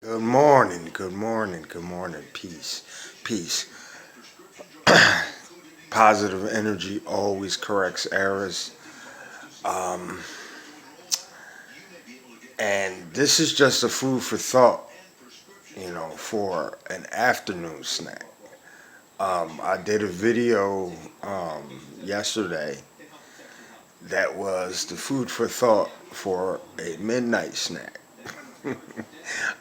Good morning, good morning, good morning. Peace, peace. Positive energy always corrects errors. Um, and this is just a food for thought, for an afternoon snack. I did a video yesterday that was the food for thought for a midnight snack.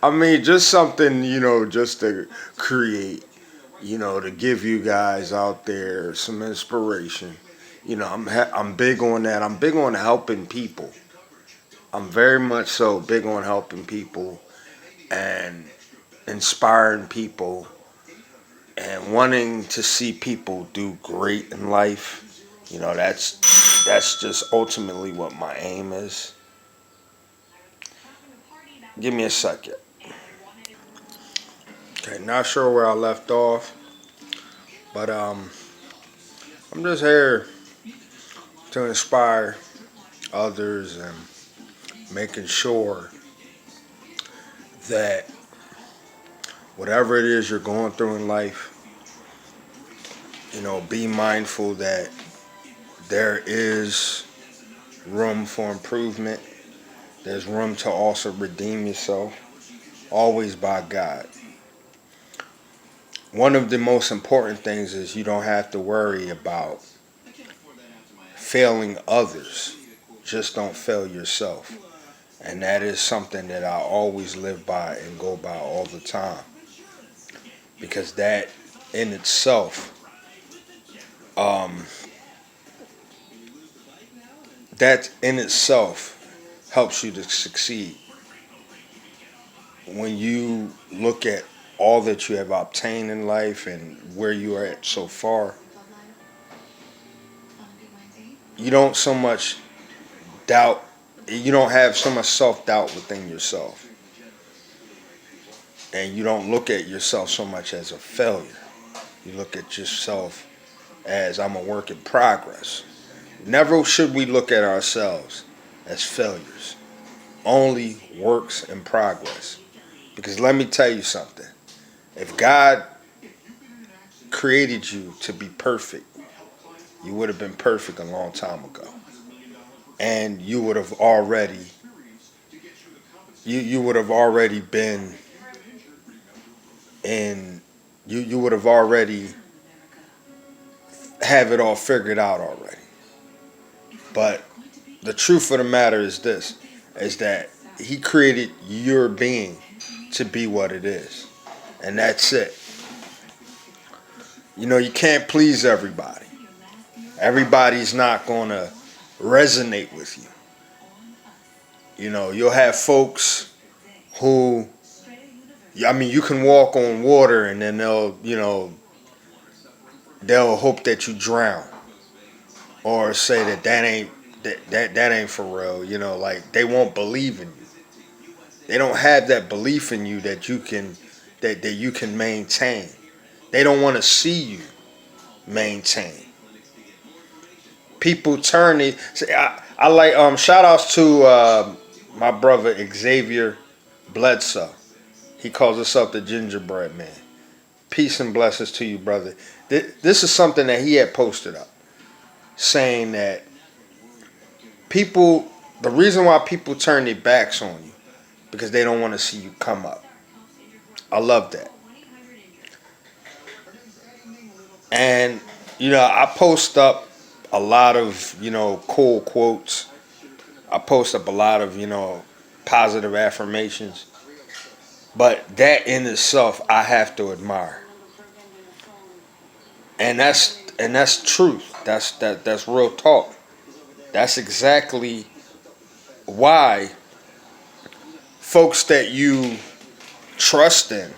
I mean, just something, just to create, to give you guys out there some inspiration. I'm big on that. I'm big on helping people. I'm very much so big on helping people and inspiring people and wanting to see people do great in life. That's just ultimately what my aim is. Give me a second. Okay, not sure where I left off, but I'm just here to inspire others and making sure that whatever it is you're going through in life, be mindful that there is room for improvement. There's room to also redeem yourself, always by God. One of the most important things is you don't have to worry about failing others. Just don't fail yourself. And that is something that I always live by and go by all the time. Because in itself, um, that in itself helps you to succeed. When you look at all that you have obtained in life and where you are at so far, you don't so much doubt, you don't have so much self doubt within yourself. And you don't look at yourself so much as a failure. You look at yourself as I'm a work in progress. Never should we look at ourselves as failures, only works in progress. Because let me tell you something. If God created you to be perfect, you would have been perfect a long time ago. And you would have already you would have already been in you would have already have it all figured out already. But the truth of the matter is this is that he created your being to be what it is. And that's it. You can't please everybody. Everybody's not going to resonate with you. You'll have folks who, I mean, you can walk on water and then they'll hope that you drown or say that ain't that ain't for real. Like they won't believe in you. They don't have that belief in you that that you can maintain. They don't want to see you maintain. People turn it. See, I like shout outs to my brother Xavier Bledsoe. He calls himself the gingerbread man. Peace and blessings to you, brother. This is something that he had posted up, saying that people, the reason why people turn their backs on you, because they don't want to see you come up. I love that. And, I post up a lot of, cool quotes. I post up a lot of, positive affirmations. But that in itself, I have to admire. And that's truth. That's real talk. That's exactly why folks that you trust in,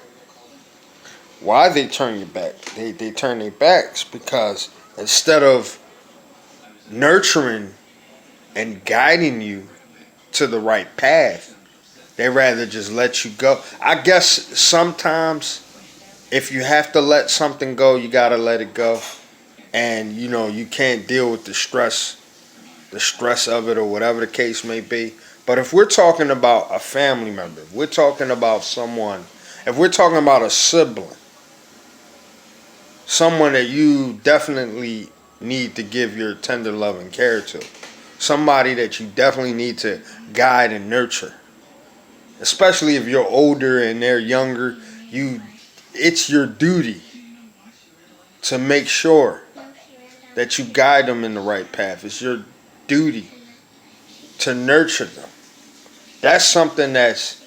why they turn your back. They turn their backs because instead of nurturing and guiding you to the right path, they rather just let you go. I guess sometimes if you have to let something go, you gotta let it go. And you can't deal with the stress of it or whatever the case may be. But if we're talking about a family member, if we're talking about someone, if we're talking about a sibling, someone that you definitely need to give your tender love and care to, somebody that you definitely need to guide and nurture, especially if you're older and they're younger, it's your duty to make sure that you guide them in the right path. It's your duty to nurture them. That's something that's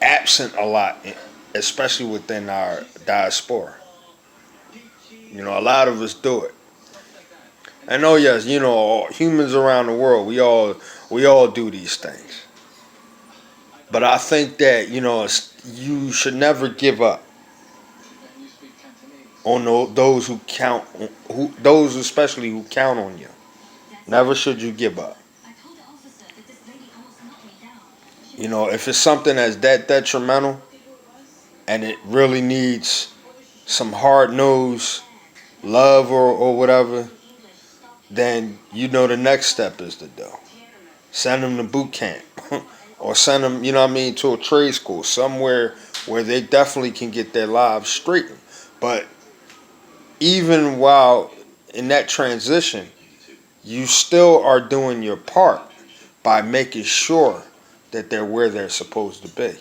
absent a lot, especially within our diaspora. You know, a lot of us do it. I know, yes, you know, humans around the world, we all do these things. But I think that you should never give up on those who count, those especially who count on you. Never should you give up. You know, if it's something that's that detrimental and it really needs some hard nosed love or whatever, then you know the next step is to do. Send them to boot camp or send them, you know what I mean, to a trade school, somewhere where they definitely can get their lives straightened. But even while in that transition, you still are doing your part by making sure that they're where they're supposed to be.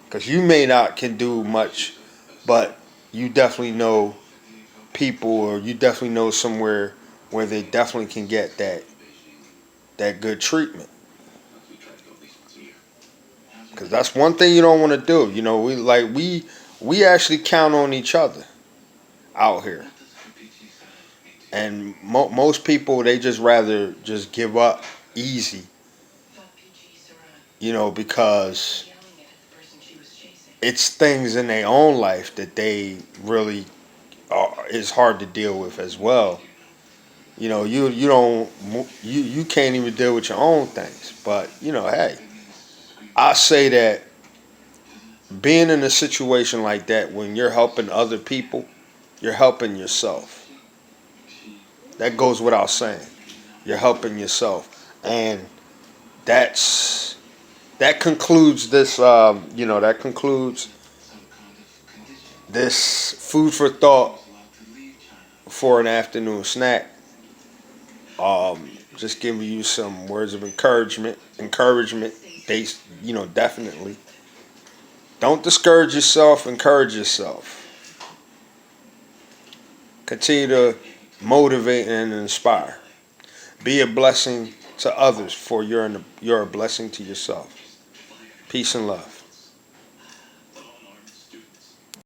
Because you may not can do much, but you definitely know people, or you definitely know somewhere where they definitely can get that good treatment. Because that's one thing you don't want to do. You know, we actually count on each other out here, and most people, they just rather just give up easy. You know, because it's things in their own life that they really is hard to deal with as well. You know, you don't you can't even deal with your own things. But you know, hey, I say that being in a situation like that, when you're helping other people, you're helping yourself. That goes without saying. You're helping yourself, and that's that concludes this. That concludes this food for thought for an afternoon snack. Just giving you some words of encouragement based, definitely. Don't discourage yourself, encourage yourself. Continue to motivate and inspire. Be a blessing to others, for you're a blessing to yourself. Peace and love.